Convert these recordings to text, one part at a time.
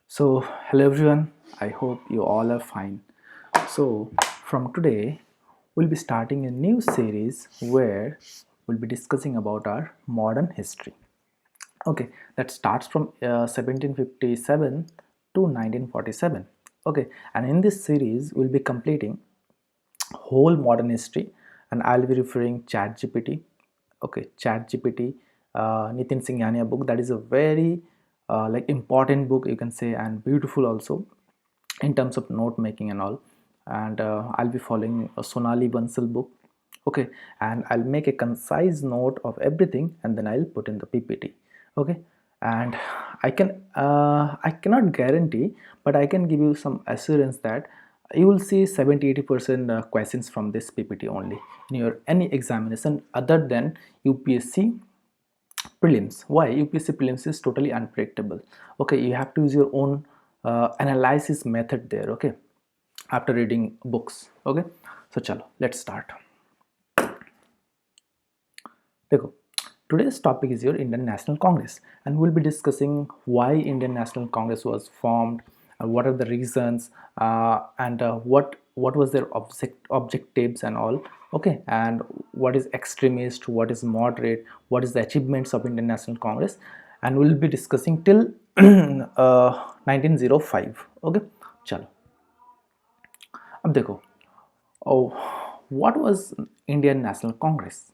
So, hello everyone, I hope you all are fine. So, from today, we'll be starting a new series where we'll be discussing about our modern history. Okay, that starts from 1757 to 1947. Okay, and in this series, we'll be completing whole modern history, and I'll be referring ChatGPT. Okay, ChatGPT, Nitin Singhania book. That is a very like important book, you can say, and beautiful also in terms of note making and all. And I'll be following a Sonali Bansal book. Okay, and I'll make a concise note of everything, and then I'll put in the PPT. Okay, and I cannot guarantee, but I can give you some assurance that you will see 70-80% questions from this PPT only in your any examination other than UPSC prelims. Why? UPSC prelims is totally unpredictable. Okay, you have to use your own analysis method there. Okay, after reading books. Okay, so chalo, let's start. देखो, today's topic is your Indian National Congress, and we'll be discussing why Indian National Congress was formed, what are the reasons, and what was their objectives and all. Okay, and what is extremist, what is moderate, what is the achievements of Indian National Congress, and we'll be discussing till 1905. Okay, चलो अब देखो, what was Indian National Congress?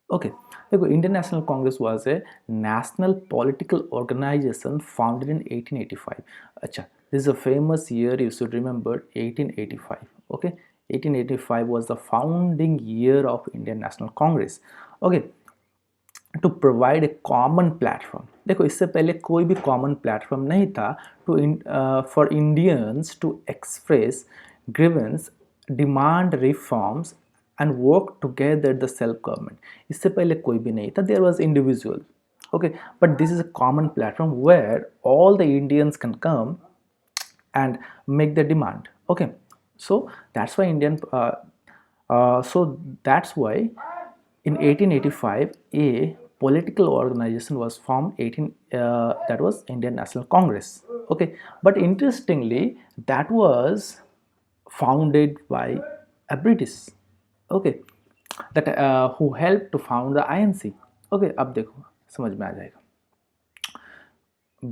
Okay, देखो, Indian National Congress was a national political organization founded in 1885. अच्छा, this is a famous year, you should remember, 1885. Okay, 1885 was the founding year of Indian National Congress. Okay, to provide a common platform. देखो, इससे पहले कोई भी common platform नहीं था for Indians to express grievance, demand reforms and work together the self government. इससे पहले कोई भी नहीं था. There was individual. Okay, but this is a common platform where all the Indians can come and make the demand. Okay, so that's why that's why in 1885 a political organization was formed, that was Indian National Congress. Okay, but interestingly that was founded by a British. Okay, that who helped to found the INC. Okay, अब देखो समझ में आ जाएगा.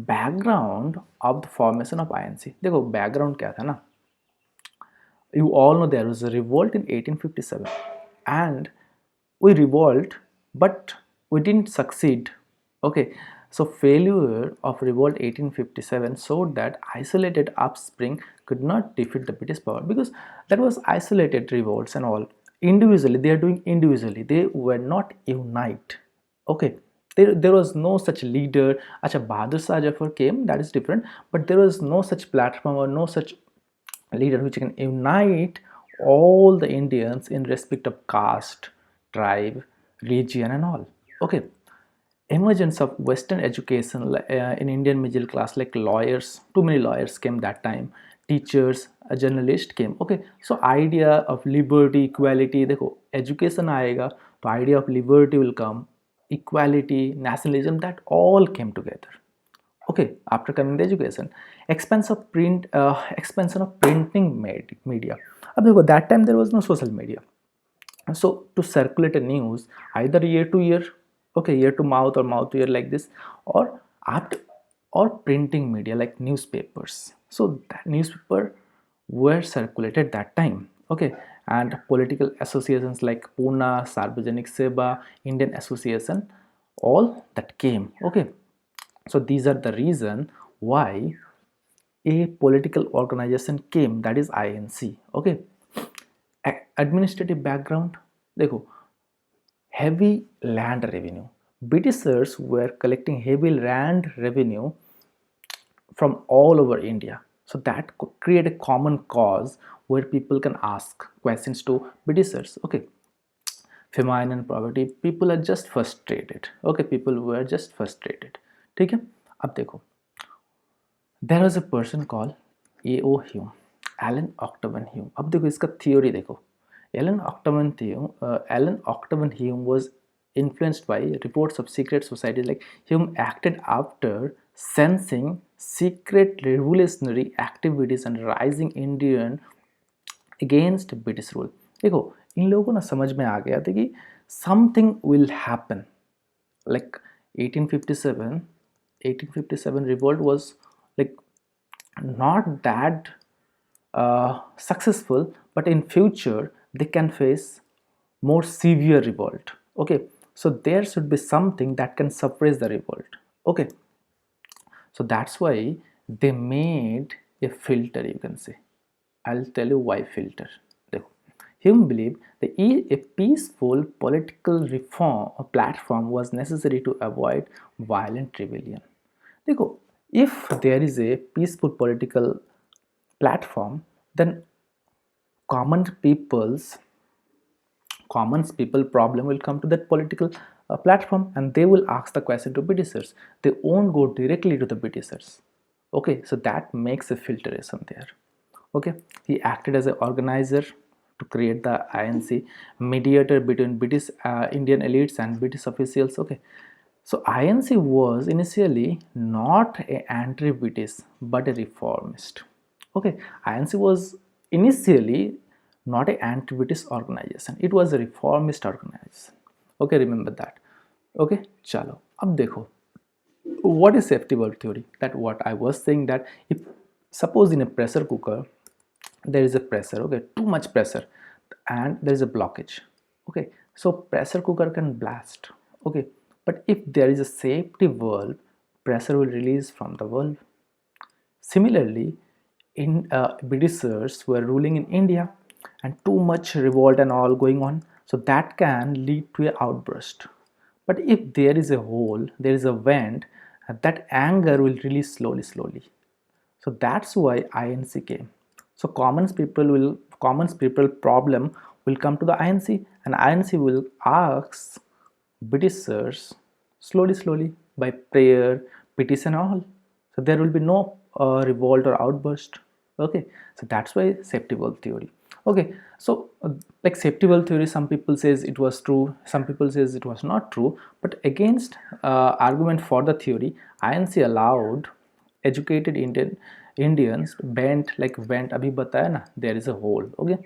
Background of the formation of INC. देखो background क्या था ना, you all know there was a revolt in 1857 and we revolt but we didn't succeed. Okay, so failure of revolt 1857 showed that isolated upspring could not defeat the British power, because that was isolated revolts and all. Individually they are doing individually, they were not unite. Okay, there was no such leader. Acha, Bahadur Shah Jafar came, that is different, but there was no such platform or no such leader which can unite all the Indians in respect of caste, tribe, region and all. Okay, emergence of Western education in Indian middle class, like lawyers, too many lawyers came that time, teachers, a journalist came. Okay, so idea of liberty, equality, देखो education आएगा तो idea of liberty will come, equality, nationalism, that all came together. Okay, after coming the education, expansion of printing media. अब देखो, that time there was no social media, so to circulate a news either ear to ear, okay, ear to mouth or mouth to ear like this, or after, or printing media like newspapers. So that newspaper were circulated that time. Okay, and political associations like Pune, Sarvajanik Seva, Indian Association, all that came. Okay, so these are the reason why a political organization came, that is INC. Okay, administrative background, देखो, heavy land revenue. Britishers were collecting heavy land revenue from all over India, so that create a common cause where people can ask questions to Britishers. Okay, famine and poverty, people are just frustrated. Okay, people were just frustrated. ठीक है, अब देखो, there was a person called A.O. Hume, Alan Octavian Hume. अब देखो इसका theory देखो. Alan Octavian Hume was influenced by reports of secret societies. Like Hume acted after sensing secret revolutionary activities and rising Indian against British rule. देखो इन लोगों को ना समझ में आ गया था कि something will happen. Like 1857 revolt was like not that successful, but in future they can face more severe revolt. Okay, so there should be something that can suppress the revolt. Okay, so that's why they made a filter, you can say. I'll tell you why filter. Hume believed that a peaceful political reform or platform was necessary to avoid violent rebellion. देखो, if there is a peaceful political platform, then common people problem will come to that political platform, and they will ask the question to Britishers. They won't go directly to the Britishers. Okay, so that makes a filtration there. Okay, he acted as an organizer to create the INC, mediator between British Indian elites and British officials. Okay, so INC was initially not an anti-British but a reformist. Okay, INC was initially not an anti-British organization, it was a reformist organization. Okay, remember that. Okay, chalo ab dekho, what is safety valve theory? That what I was saying, that if suppose in a pressure cooker there is a pressure, okay, too much pressure, and there is a blockage. Okay, so pressure cooker can blast. Okay, but if there is a safety valve, pressure will release from the valve. Similarly, in Britishers were ruling in India and too much revolt and all going on, so that can lead to an outburst. But if there is a hole, there is a vent, that anger will release slowly. So that's why INC came. So common people problem will come to the INC, and INC will ask Britishers slowly by prayer, petition, all. So there will be no revolt or outburst. Okay, so that's why safety valve theory. Okay, so like safety valve theory, some people says it was true, some people says it was not true, but against argument for the theory, INC allowed educated Indians bent abhi bataya na, there is a hole. Okay,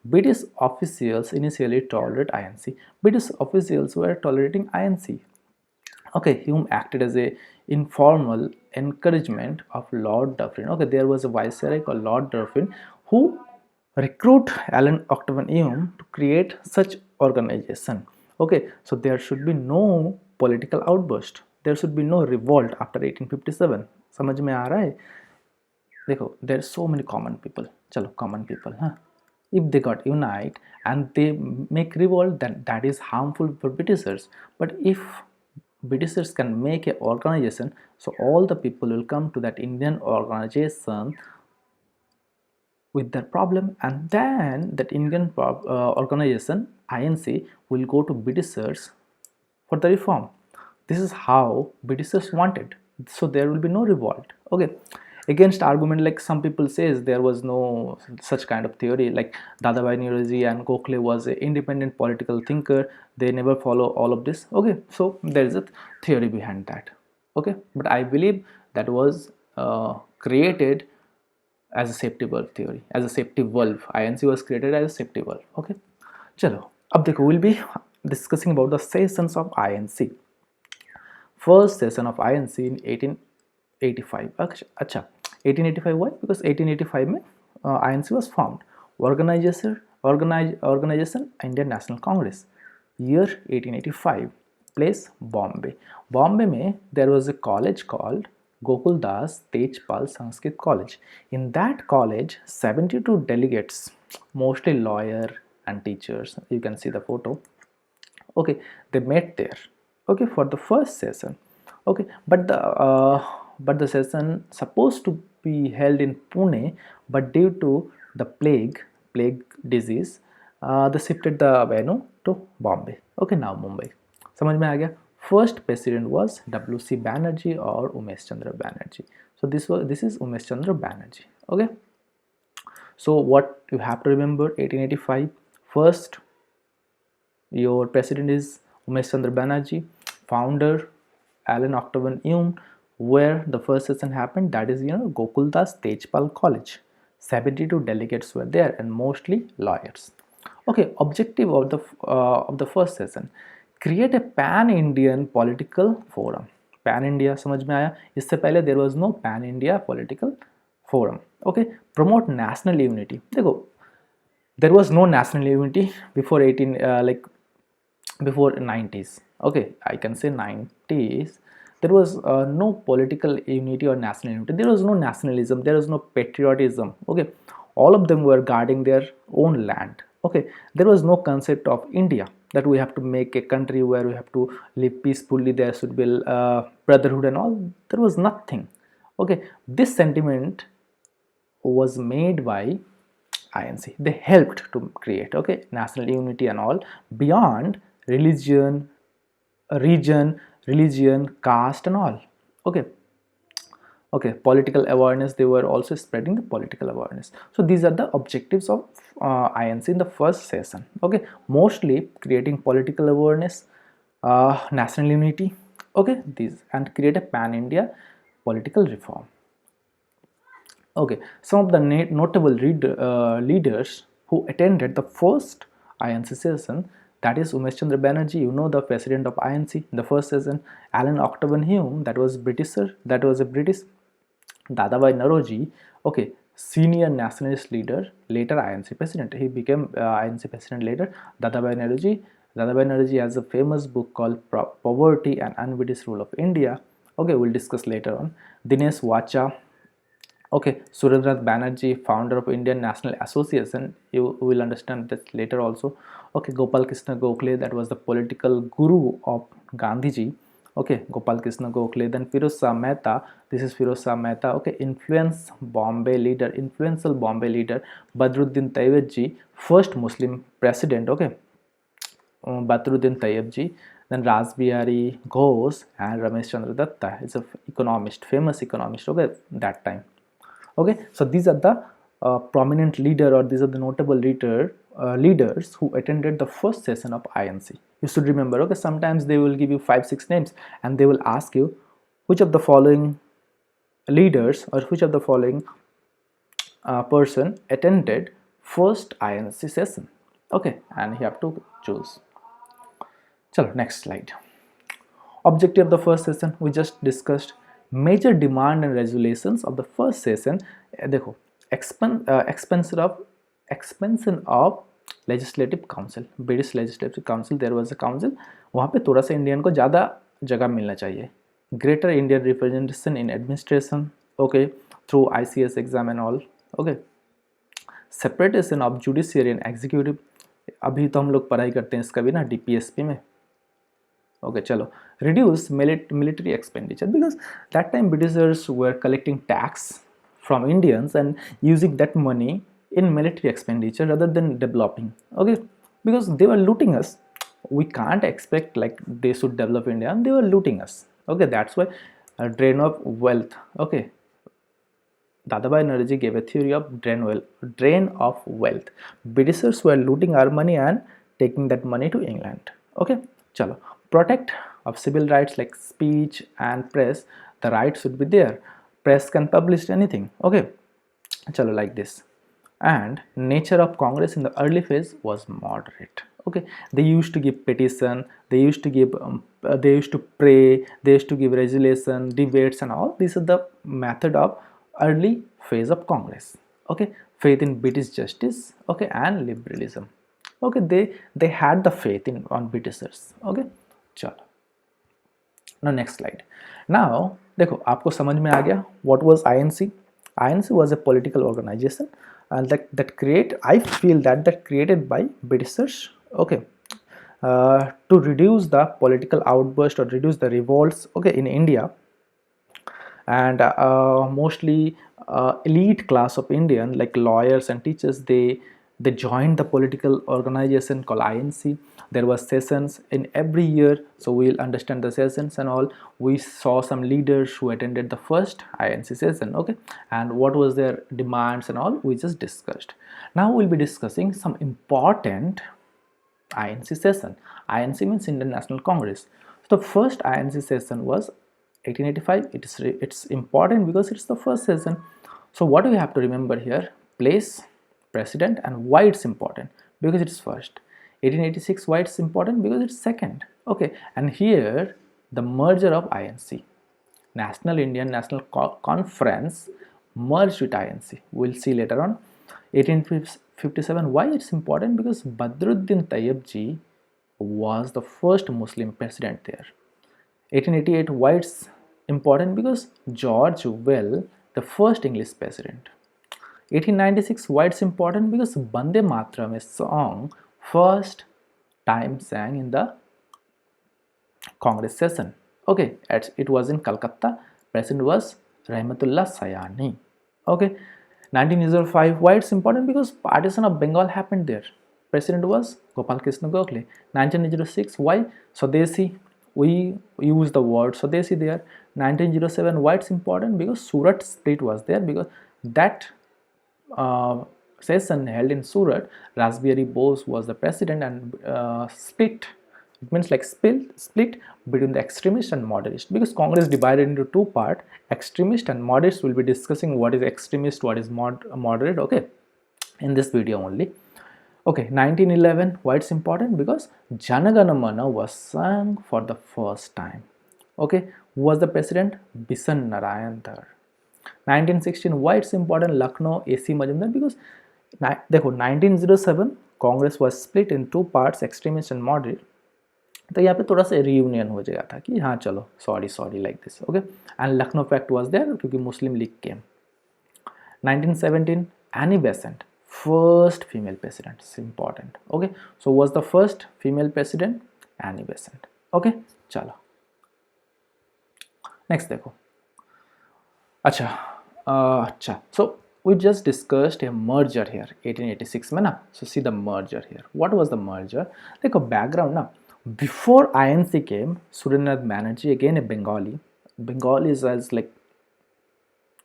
British officials initially tolerate INC. British officials were tolerating INC. Okay, Hume acted as a informal encouragement of Lord Dufferin. Okay, there was a viceroy called Lord Dufferin who recruit Alan Octavian Hume to create such organization. Okay, so there should be no political outburst, there should be no revolt after 1857. समझ में आ रहा है? देखो, there are so many common people. चलो, common people, huh? If they got unite and they make revolt, then that is harmful for Britishers. But if Britishers can make an organization, so all the people will come to that Indian organization with their problem, and then that Indian organization INC will go to Britishers for the reform. This is how Britishers wanted, so there will be no revolt. Okay, against argument, like some people says there was no such kind of theory, like Dadabhai Naoroji and Gokhale was an independent political thinker, they never follow all of this. Okay, so there is a theory behind that. Okay, but I believe that was created as a safety valve theory, as a safety valve. INC was created as a safety valve. Okay, chalo ab dekho, we'll be discussing about the sessions of INC. First session of INC in 1885. अच्छा, 1885 why? Because 1885 में INC was formed. Organization Indian National Congress. Year 1885. Place Bombay. Bombay में there was a college called Gokul Das Tejpal Sanskrit College. In that college, 72 delegates, mostly lawyer and teachers. You can see the photo. Okay, they met there. Okay, for the first session. Okay, but the session supposed to be held in Pune, but due to the plague disease, they shifted the venue to Bombay. Okay, now Mumbai. समझ में आ गया? First president was W.C. Banerjee or Umesh Chandra Banerjee. So this is Umesh Chandra Banerjee. Okay. So what you have to remember, 1885. First, your president is Umesh Chandra Banerjee. Founder Alan Octavian Hume where the first session happened, that is Gokuldas Tejpal College. 72 delegates were there and mostly lawyers. Okay, objective of the first session, create a pan Indian political forum. pan India समझ में आया? इससे पहले there was no pan India political forum. Okay, promote national unity. देखो, there was no national unity before 18 before 90s. Okay, I can say 90s. There was no political unity or national unity. There was no nationalism, there was no patriotism. Okay, all of them were guarding their own land. Okay, there was no concept of India, that we have to make a country where we have to live peacefully, there should be brotherhood and all. There was nothing. Okay, this sentiment was made by INC. They helped to create, okay, national unity and all, beyond religion, caste and all. Okay, political awareness. They were also spreading the political awareness. So these are the objectives of INC in the first session. Okay, mostly creating political awareness, national unity, okay, these, and create a pan India political reform. Okay, some of the notable leaders who attended the first INC session, that is Umesh Chandra Banerjee, the president of INC in the first session. Alan Octagon Hume, that was a British. Dadabhai Naoroji, okay, senior nationalist leader, later INC president. He became INC president later. Dadabhai Naoroji has a famous book called Poverty and Un-British Rule of India. Okay, we'll discuss later on. Dinesh Wacha, okay, Surendranath Banerjee, founder of Indian National Association. You will understand that later also. Okay, Gopal Krishna Gokhale, that was the political guru of Gandhiji. Okay, Gopal Krishna Gokhale. Then Firoz Shah Mehta. This is Firoz Shah Mehta. Okay, influential Bombay leader. Badruddin Tayyib, first Muslim president. Okay, Badruddin Tayyib. Then Rasbihari Ghosh and Ramesh Chandra Datta is an economist, famous economist. Okay, that time. Okay, so these are the prominent leader, or these are the notable leaders who attended the first session of INC. You should remember, okay, sometimes they will give you 5-6 names and they will ask you which of the following leaders or which of the following person attended first INC session. Okay, and you have to choose. Chalo, next slide. Objective of the first session we just discussed. Major demand and resolutions of the first session. देखो, expansion of legislative council. British legislative council, there was a council. वहाँ पे थोड़ा सा Indian को ज़्यादा जगह मिलना चाहिए. Greater Indian representation in administration. Okay, through ICS exam and all. Okay, separation of judiciary and executive. अभी तो हम लोग पढ़ाई करते हैं इसका भी ना DPSP में. Okay, chalo. Reduce military expenditure, because that time Britishers were collecting tax from Indians and using that money in military expenditure rather than developing. Okay, because they were looting us. We can't expect like they should develop India, and they were looting us. Okay, that's why a drain of wealth. Okay, Dadabhai Naoroji gave a theory of drain of wealth. Britishers were looting our money and taking that money to England. Okay, chalo. Protect of civil rights like speech and press. The rights should be there. Press can publish anything. Okay, chalo, like this. And nature of Congress in the early phase was moderate. Okay, they used to give petition, they used to give they used to pray, they used to give resolution, debates and all. These are the method of early phase of Congress. Okay, faith in British justice, okay, and liberalism. Okay, they had the faith on Britishers. Okay, चलो. Now next slide. Now देखो, आपको समझ में आ गया what was INC. INC was a political organization and that created by Britishers. Okay, to reduce the political outburst or reduce the revolts, okay, in India. And mostly elite class of Indian like lawyers and teachers, they joined the political organization called INC. There were sessions in every year, so we'll understand the sessions and all. We saw some leaders who attended the first INC session, okay, and what was their demands and all we just discussed. Now we'll be discussing some important INC session. INC means Indian National Congress. So the first INC session was 1885, it's important because it's the first session. So what do we have to remember here? Place, president, and why it's important? Because it's first. 1886, why it's important? Because it's second. Okay, and here the merger of INC, National Indian National Conference, merged with INC. We'll see later on. 1857, why it's important? Because Badruddin Tayyib was the first Muslim president there. 1888, why it's important? Because George Well, the first English president. 1896, why it's important? Because Bande Mataram, a song first time sang in the Congress session. Okay, it was in Calcutta. President was Rahmatullah Sayani. Okay, 1905, why it's important? Because partition of Bengal happened there. President was Gopal Krishna Gokhale. 1906, why? Swadeshi, we use the word Swadeshi there. 1907, why it's important? Because Surat split was there, because that session held in Surat, Raspberry Bose was the president, and split, it means like split between the extremist and moderate, because Congress divided into two parts, extremist and moderates. Will be discussing what is extremist, what is moderate, okay, in this video only. Okay, 1911, why it's important? Because Jana Gana Mana was sung for the first time. Okay, who was the president? Bisan Narayan Dhar. 1916, why it's important? Lucknow AC Majumdar, because 1907 Congress was split in two parts, extremist and moderate. तो यहाँ पे थोड़ा सा reunion हो जाएगा था कि हाँ चलो sorry like this. Okay, and Lucknow fact was there क्योंकि Muslim League came. 1917, Annie Besant, first female president. It's important. Okay, so was the first female president Annie Besant. Okay, चलो नेक्स्ट देखो. अच्छा so we just discussed a merger here 1886 में ना. So see the merger here. What was the merger? देखो background ना. Before INC came, Surendranath Banerjee, again a Bengali. Bengali is like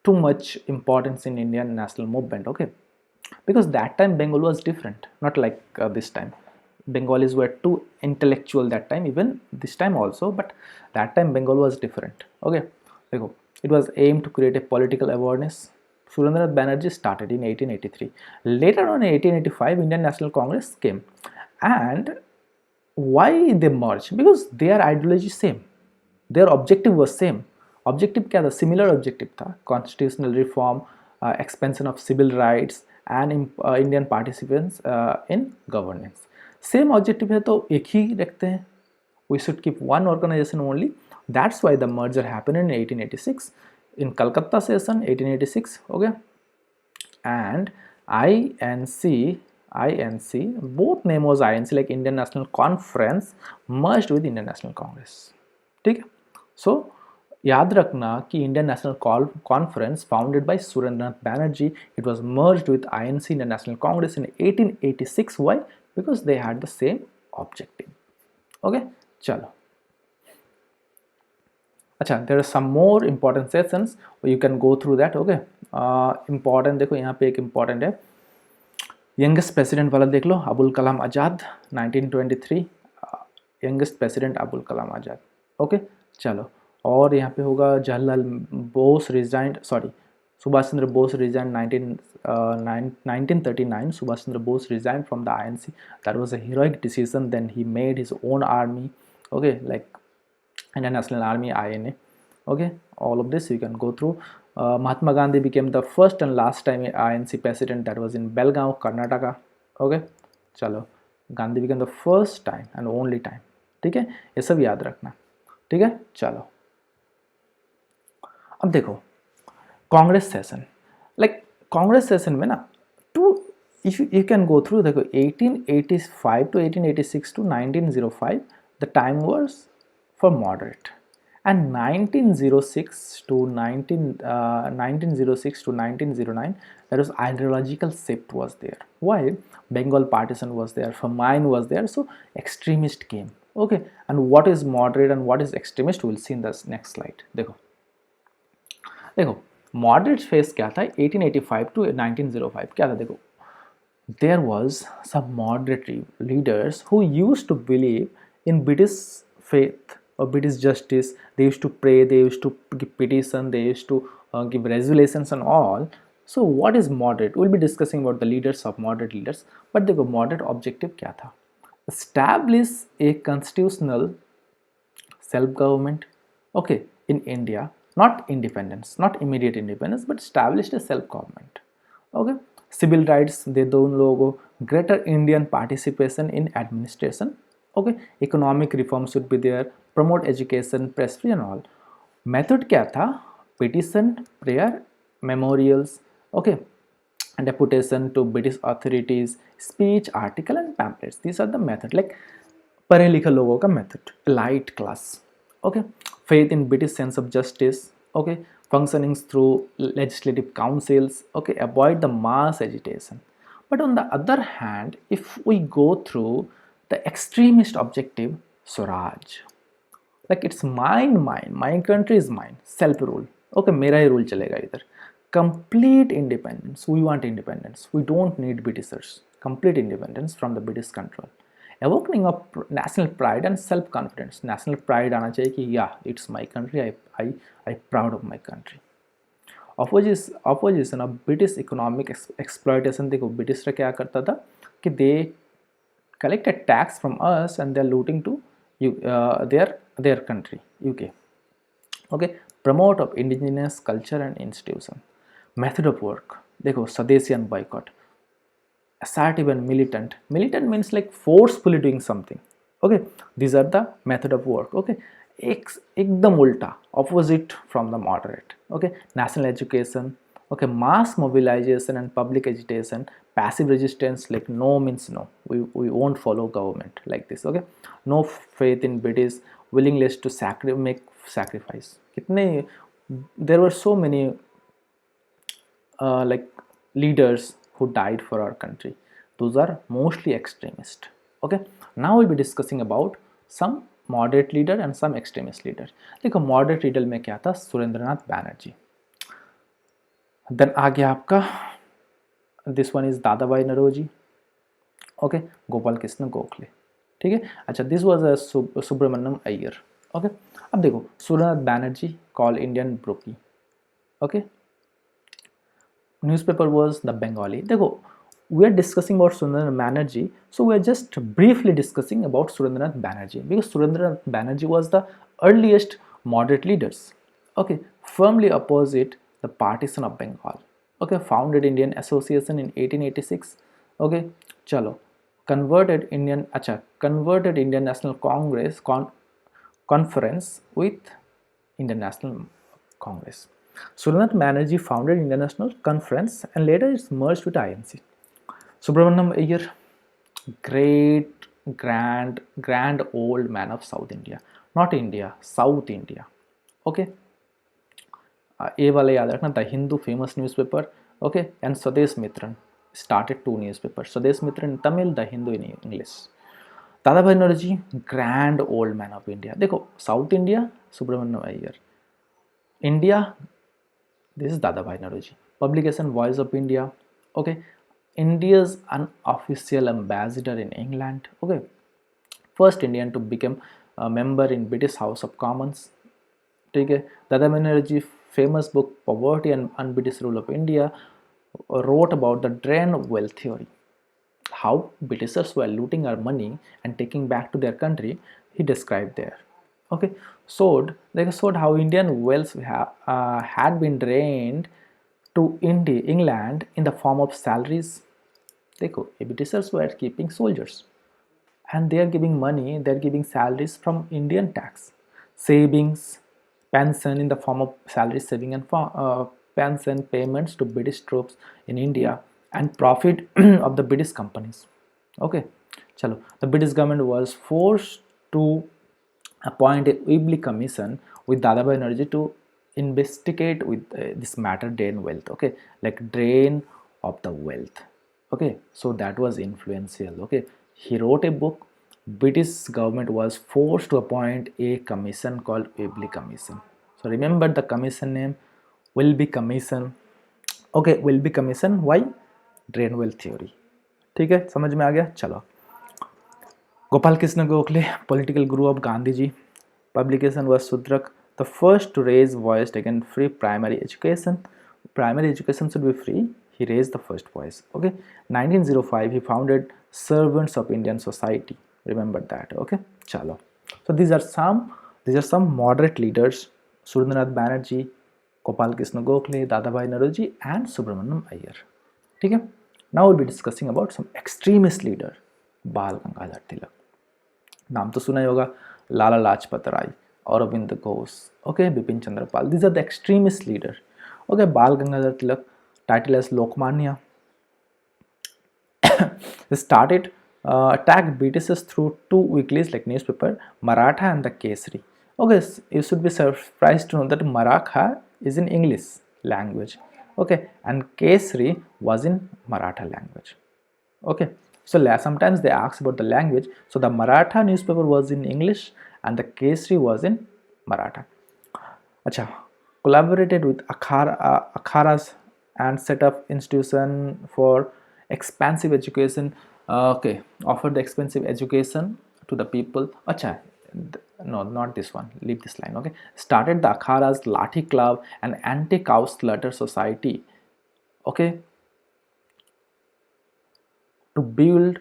too much importance in Indian national movement. Okay, because that time Bengal was different, not like this time. Bengalis were too intellectual that time, even this time also, but that time Bengal was different. Okay, it was aimed to create a political awareness. Surendranath Banerjee started in 1883. Later on in 1885, Indian National Congress came. And why they merged? Because their ideology same, their objective was same. Objective क्या था? Similar objective था. Constitutional reform, expansion of civil rights and Indian participants in governance. Same objective है तो एक ही रखते हैं. We should keep one organization only. That's why the merger happened in 1886 in Calcutta session 1886. Okay, and INC, both name was INC, like Indian National Conference, merged with Indian National Congress. ठीक है. So याद रखना कि Indian National Conference founded by Surendranath Banerjee, it was merged with INC, Indian National Congress, in 1886. Why? Because they had the same objective. Okay, चलो. अच्छा, there are some more important sessions, you can go through that. Okay, important देखो यहाँ पे एक important है, youngest president वाला देख लो, Abul Kalam Azad 1923, youngest president Abul Kalam Azad. Okay, चलो. और यहाँ पे होगा Jawaharlal Bose resigned, sorry, Subhash Chandra Bose resigned 1939. Subhash Chandra Bose resigned from the INC. That was a heroic decision. Then he made his own army. Okay, like Indian National Army, INA. Okay, all of this you can go through. Mahatma Gandhi became the first and last time INC president. That was in Belgaum, Karnataka. Okay, चलो, Gandhi became the first time and only time. ठीक है, ये सब याद रखना. ठीक है, चलो. अब देखो Congress session, like Congress session में ना if you can go through, देखो 1885 to 1886 to 1905 the time was for moderate, and 1906 to 1909 there was ideological shift was there. Why? Bengal partition was there, famine was there, so extremist came. Okay, and what is moderate and what is extremist we'll see in this next slide. देखो moderate phase क्या था 1885 to 1905 क्या था? देखो, there was some moderate leaders who used to believe in British faith or British justice. They used to pray, they used to give petition, they used to give resolutions and all. So what is moderate? We'll be discussing about the leaders of moderate leaders. But देखो moderate objective क्या था? Establish a constitutional self-government, okay, in India, not independence, not immediate independence, but established a self-government, okay. Civil rights दे दो उन लोगों को, greater Indian participation in administration, okay. Economic reforms should be there, promote education, press free and all. Method क्या था? Petition, prayer, memorials, okay, deputation to British authorities, speech, article and pamphlets. These are the method, like पढ़े लिखे लोगों का method, light class, okay. Faith in British sense of justice, okay. Functioning through legislative councils, okay. Avoid the mass agitation. But on the other hand, if we go through the extremist objective, swaraj, like it's mine my country is mine, self rule, okay. मेरा ही rule चलेगा इधर. Complete independence, we want independence, we don't need Britishers. Complete independence from the British control. Evoking of national pride and self confidence. National pride आना चाहिए कि yeah, it's my country, I proud of my country. Opposition of British economic exploitation. देखो British क्या करता था कि they collected tax from us and they're looting to their country, UK, okay. Promote of indigenous culture and institution. Method of work, देखो स्वदेशी and boycott. Assertive and militant. Militant means like forcefully doing something, okay. These are the method of work, okay. एकदम उल्टा, opposite from the moderate, okay. National education, okay. Mass mobilization and public agitation. Passive resistance, like no means no, we won't follow government, like this, okay. No faith in British, willingness to make sacrifice. कितने, there were so many like leaders who died for our country. Those are mostly extremist, okay. Now we'll be discussing about some moderate leader and some extremist leader. देखो moderate leader में क्या था? Surendranath Banerjee. Then आ गया आपका, this one is दादा भाई Naoroji, okay. Gopal Krishna Gokhale, ठीक है. अच्छा, this was a Subramaniam Iyer, okay. अब देखो Surendranath Banerjee called Indian Brookie, okay. Newspaper was the Bengali. देखो, we are discussing about Surendranath Banerjee, so we are just briefly discussing about Surendranath Banerjee because Surendranath Banerjee was the earliest moderate leaders, okay. Firmly opposite the partition of Bengal, okay. Founded Indian Association in 1886, okay. चलो, converted Indian National Congress conference with Indian National Congress. Surendranath Banerjee founded Indian National Conference and later it's merged with INC. Subramaniam Iyer, great grand old man of South India, not India, South India, okay. ये वाला याद रखना, the Hindu famous newspaper, okay, and Swadesh Mitran started 2 newspapers, Swadesh Mitran in Tamil, the Hindu in English. दादा भाई Naoroji, grand old man of India. देखो South India, Subramaniam Iyer. India, this is Dada Bhai Nauroji. Publication Voice of India, okay. India's unofficial ambassador in England, okay. First Indian to become a member in British House of Commons, ठीक है. Dada Bhai Nauroji famous book Poverty and British Rule of India wrote about the drain wealth theory, how Britishers were looting our money and taking back to their country. He described there, okay. They showed how Indian wealth had been drained to England in the form of salaries. देखो, Britishers were keeping soldiers and they are giving money, they are giving salaries from Indian tax, savings, pension in the form of salary saving and pension payments to British troops in India and profit of the British companies, okay. चलो, the British government was forced to appoint a Webley commission with Dada Bhai Nauroji to investigate with this matter, drain wealth, okay, like drain of the wealth, okay. So that was influential, okay. He wrote a book. British government was forced to appoint a commission called Webley Commission. So remember the commission name, Webley Commission, okay. Webley Commission, why? Drain wealth theory, ठीक है, समझ में आ गया. चलो, Gopal Krishna Gokhale, political guru of Gandhi ji, publication was Sudrak, the first to raise voice against free primary education. Primary education should be free. He raised the first voice. Okay, 1905 he founded Servants of Indian Society. Remember that. Okay, chalo. So these are some moderate leaders: Surendranath Banerjee, Gopal Krishna Gokhale, Dadabhai Naroji, and Subramaniam Iyer. Okay. Now we'll be discussing about some extremist leader, Bal Gangadhar Tilak. नाम तो सुना ही होगा, Lala Lajpat Rai, Arvind Ghosh, okay, Bipin Chandra Pal. These are the extremist leader. Okay, Bal Gangadhar Tilak, title as Lokmanya. He started attack Britishers through two weeklies like newspaper, Maratha and the Kesari. Okay, you should be surprised to know that Maratha is in English language. Okay, and Kesari was in Maratha language. Okay, so sometimes they ask about the language. So the Maratha newspaper was in English and the Kesari was in Maratha. Acha, collaborated with akharas and set up institution for expansive education. Okay, offered the expensive education to the people. Acha, no, not this one, leave this line. Okay, started the akharas, Lathi Club and anti-cow slaughter society. Okay, to build,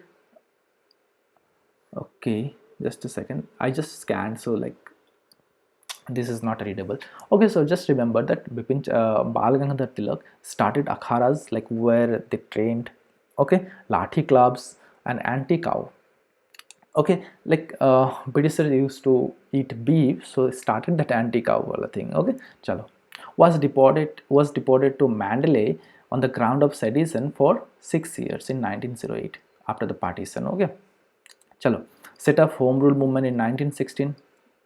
okay, just a second, I just scanned, so like this is not readable. Okay, so just remember that Bal Gangadhar Tilak started akharas, like where they trained, okay, Lathi clubs and anti-cow. Okay, like Britishers used to eat beef, so started that anti-cow thing. Okay, chalo. Was deported to Mandalay on the ground of sedition for 6 years in 1908 after the partition. Okay, chalo. Set up home rule movement in 1916.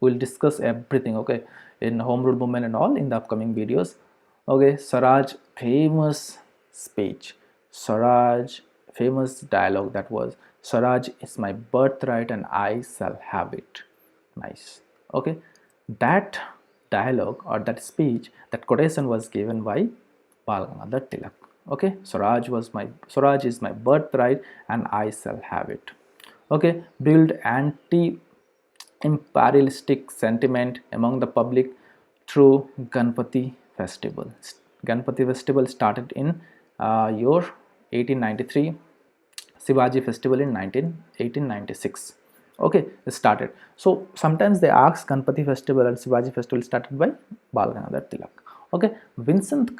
We'll discuss everything, okay, in home rule movement and all in the upcoming videos. Okay, Swaraj famous speech, Swaraj famous dialogue, that was Swaraj is my birthright and I shall have it. Nice. Okay, that dialogue or that speech, that quotation was given by Bal Gangadhar Tilak. Okay, Swaraj is my birthright and I shall have it. Okay, build anti-imperialistic sentiment among the public through Ganpati festival. Ganpati festival started in year 1893. Shivaji festival in 1896. Okay, it started. So sometimes they ask Ganpati festival and Shivaji festival started by Bal Gangadhar Tilak. Okay, Vincent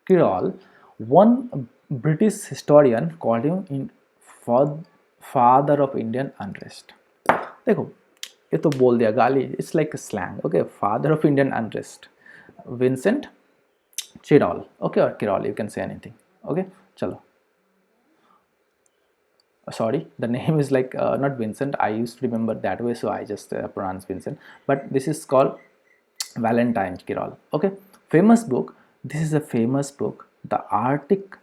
Kirol, one British historian, called him father of Indian unrest. देखो ये तो बोल दिया गाली, it's like a slang. Okay, father of Indian unrest, Vincent Kirol. Okay, or Kirol, you can say anything. Okay, chalo. Sorry, the name is like not Vincent. I used to remember that way, so I just pronounce Vincent, but this is called Valentine Kirol. Okay, famous book. This is a famous book, the Arctic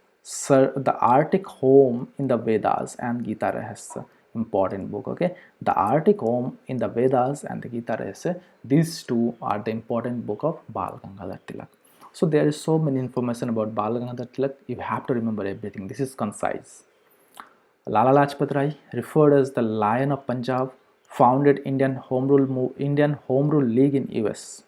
Home in the Vedas and Gita Rahasya. Important book. Okay, the Arctic Home in the Vedas and the Gita Rahasya, these two are the important book of Bal Gangadhar Tilak. So there is so many information about Bal Gangadhar Tilak, you have to remember everything. This is concise. Lala Lajpat Rai, referred as the Lion of Punjab, founded Indian Home Rule League in US.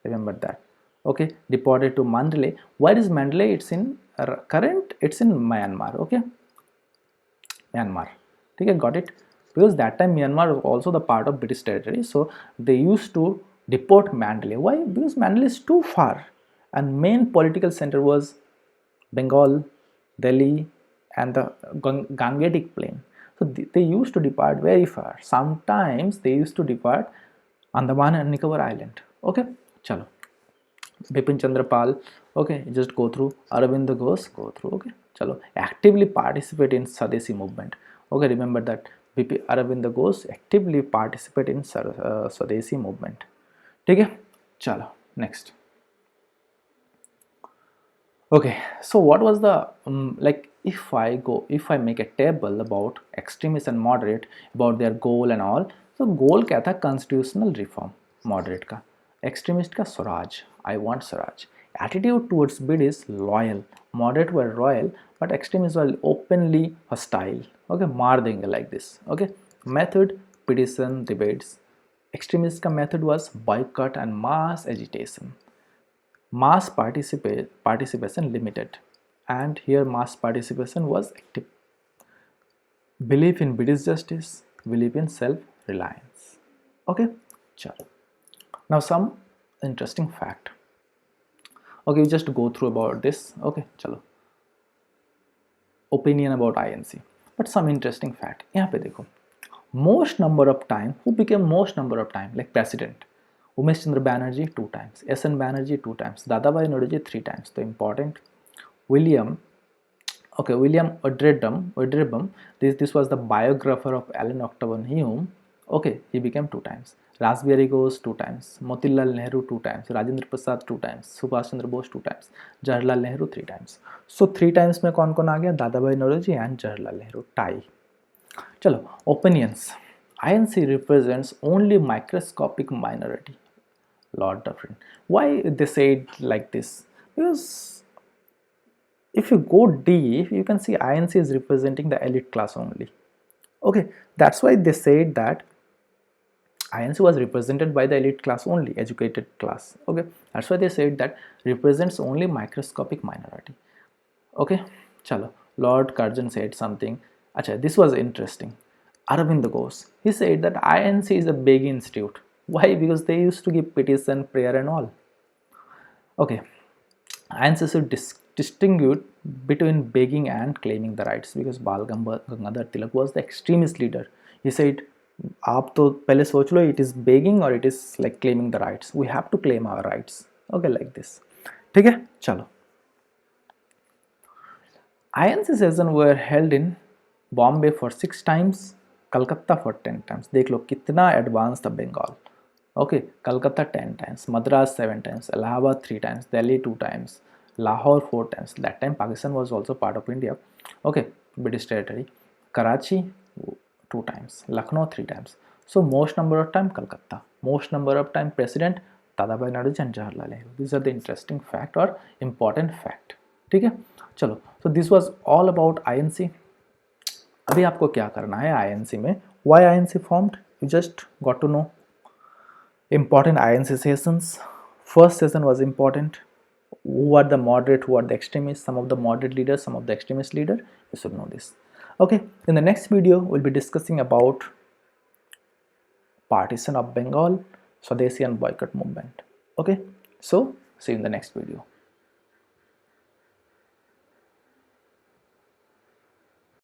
Remember that. Okay, deported to Mandalay. Where is Mandalay? It's in Myanmar. Okay, Myanmar. Okay, got it. Because that time Myanmar was also the part of British territory, so they used to deport Mandalay. Why? Because Mandalay is too far, and main political center was Bengal, Delhi, and the Gangetic Plain. So they used to depart very far. Sometimes they used to depart Andaman and Nicobar Island. Okay, chalo. Bipin Chandra Pal. Okay, just go through. Arvind Ghosh, go through. Okay, chalo. Actively participate in Swadeshi movement. Okay, remember that. Arvind Ghosh actively participate in Swadeshi movement. Okay, chalo. Next. Okay, so what was the like, if I make a table about extremist and moderate, about their goal and all, so goal क्या था? Constitutional reform. Moderate का, extremist का Swaraj, I want Swaraj. Attitude towards bid is loyal. Moderate were royal, but extremists were openly hostile. Okay, मार देंगे like this. Okay, method petition debates. Extremist का method was boycott and mass agitation. Mass participation limited, and here mass participation was active. Belief in British justice, belief in self-reliance. Okay, chalo. Now some interesting fact. Okay, we just go through about this. Okay, chalo. Opinion about INC. But some interesting fact. यहाँ पे देखो. Most number of time, who became most number of time, like president? Umesh Chandra Banerjee 2 times, SN Banerjee 2 times, Dadabhai Naoroji 3 times. So important. William Odredum, this was the biographer of Alan Octagon Hume. Okay, he became 2 times. Raspberry Ghosh 2 times, Motilal Nehru 2 times, Rajendra Prasad 2 times, Subhash Chandra Bose 2 times, Jawaharlal Nehru 3 times. So 3 times में कौन कौन आ गया? Dadabhai Naoroji and Jawaharlal Nehru. Tie. चलो, opinions. INC represents only microscopic minority. Lord Dufferin. Why they say it like this? Because if you go deep, you can see INC is representing the elite class only. Okay, that's why they said that INC was represented by the elite class only, educated class. Okay, that's why they said that represents only microscopic minority. Okay, chalo. Lord Curzon said something. Acha, this was interesting. Aravind Ghosh, he said that INC is a big institute. Why? Because they used to give petition, prayer and all. Okay, INC should distinguish between begging and claiming the rights, because Bal Gangadhar Tilak was the extremist leader. He said, आप तो पहले सोच लो, it is begging or it is like claiming the rights. We have to claim our rights. Okay, like this. ठीक है, चलो. INC session were held in Bombay for 6 times, Calcutta for 10 times. देख लो कितना advance था Bengal. Okay, Calcutta 10 times, Madras 7 times, Allahabad 3 times, Delhi 2 times, Lahore 4 times. That time Pakistan was also part of India. Okay, British territory. Karachi 2 times, Lucknow 3 times. So most number of time Calcutta, most number of time president Dadabhai Naoroji and Jawaharlal Nehru. These are the interesting fact or important fact. ठीक है, चलो. So this was all about INC. अभी आपको क्या करना है INC में? Why INC formed? You just got to know. Important INC sessions. First session was important. Who are the moderate, who are the extremists? Some of the moderate leaders, some of the extremist leader. You should know this. Okay, in the next video we'll be discussing about partition of Bengal, Swadeshi and boycott movement. Okay, so see you in the next video.